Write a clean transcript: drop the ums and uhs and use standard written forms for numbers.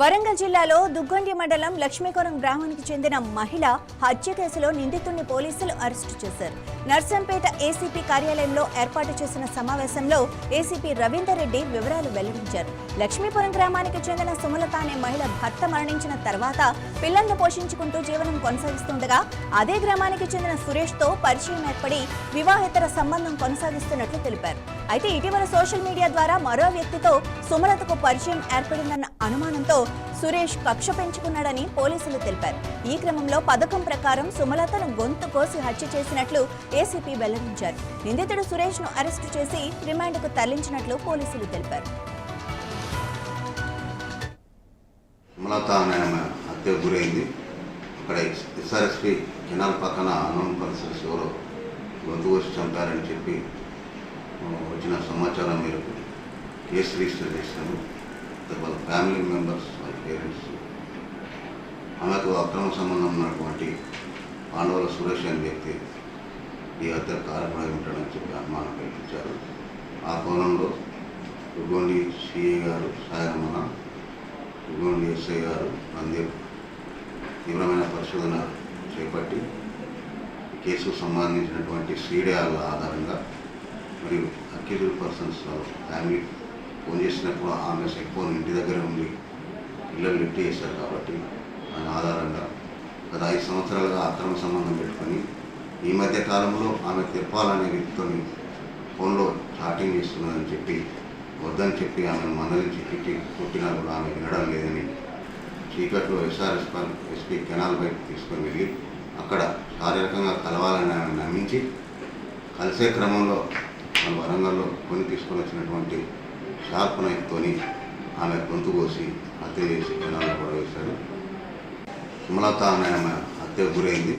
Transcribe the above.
వరంగల్ జిల్లాలో దుగ్గొండి మండలం లక్ష్మీపురం గ్రామానికి చెందిన మహిళ హత్య కేసులో నిందితుడిని పోలీసులు అరెస్టు చేశారు. నర్సంపేట ఏసీపీ కార్యాలయంలో ఏర్పాటు చేసిన సమావేశంలో ఏసీపీ రవీందర్ రెడ్డి వివరాలు వెల్లడించారు. లక్ష్మీపురం గ్రామానికి చెందిన సుమలత అనే మహిళ భర్త మరణించిన తర్వాత పిల్లలను పోషించుకుంటూ జీవనం కొనసాగిస్తుండగా అదే గ్రామానికి చెందిన సురేష్ తో పరిచయం ఏర్పడి వివాహేతర సంబంధం కొనసాగిస్తున్నట్లు తెలిపారు. అయితే ఇటీవల సోషల్ మీడియా ద్వారా మరో వ్యక్తితో సుమలతకు పరిచయం ఏర్పడిందన్న అనుమానంతో సురేష్ కక్ష పెంచుకున్నాడని పోలీసులు తెలిపారు. ఈ క్రమంలో పథకం ప్రకారం సుమలతను గొంతు కోసి హత్య చేసినట్లు ఏసీపీ వెల్లడించారు. నిందితుడు సురేష్ ను అరెస్టు చేసి రిమాండ్కు తరలించినట్లు పోలీసులు తెలిపారు. సుమలత అనే హత్య గురైంది. ఇక్కడ ఎస్ఆర్ఎస్పీ కెనాల్ పక్కన అన్నోన్ పర్సన్స్ ఎవరో గొంతు కోసి చంపారని చెప్పి వచ్చిన సమాచారం మేరకు కేసు రిజిస్టర్ చేశాము. వాళ్ళ ఫ్యామిలీ మెంబర్స్, వాళ్ళ పేరెంట్స్, ఆమెకు అక్రమ సంబంధం ఉన్నటువంటి పాండవుల సురేష్ అనే వ్యక్తి ఈ హత్య కారకుడై ఉంటాడని చెప్పి అనుమానం కల్పించారు. ఆ కోణంలో దుగ్గొండి సిఐ గారు సాయరమణ, దుగ్గొండి ఎస్ఐ గారు నందీప్ తీవ్రమైన పరిశోధన చేపట్టి కేసుకు సంబంధించినటువంటి సీడియాల ఆధారంగా మరియు అక్యూజ్డ్ పర్సన్స్ ఫ్యామిలీ ఫోన్ చేసినప్పుడు ఆమె సెల్ ఫోన్ ఇంటి దగ్గర ఉండి పిల్లలు లిఫ్ట్ చేశారు కాబట్టి దాని ఆధారంగా గత 5 సంవత్సరాలుగా అక్రమ సంబంధం పెట్టుకొని ఈ మధ్య కాలంలో ఆమె తిప్పాలనే వ్యక్తితో ఫోన్లో చాటింగ్ చేస్తున్నదని చెప్పి వద్దని చెప్పి ఆమెను మందలించి తిట్టి కొట్టినా కూడా ఆమె వినడం లేదని చీకట్లో ఎస్పీ కెనాల్ బయట తీసుకొని వెళ్ళి అక్కడ శారీరకంగా కలవాలని ఆమె నమ్మించి కలిసే క్రమంలో మన వరంగల్లో కొని తీసుకొని వచ్చినటువంటి షార్ప్ నైఫ్తోని ఆమె గొంతు కోసి హత్య చేసి కెనాల్లో పడవేశాడు. సుమలత అనే ఆమె హత్య గురైంది.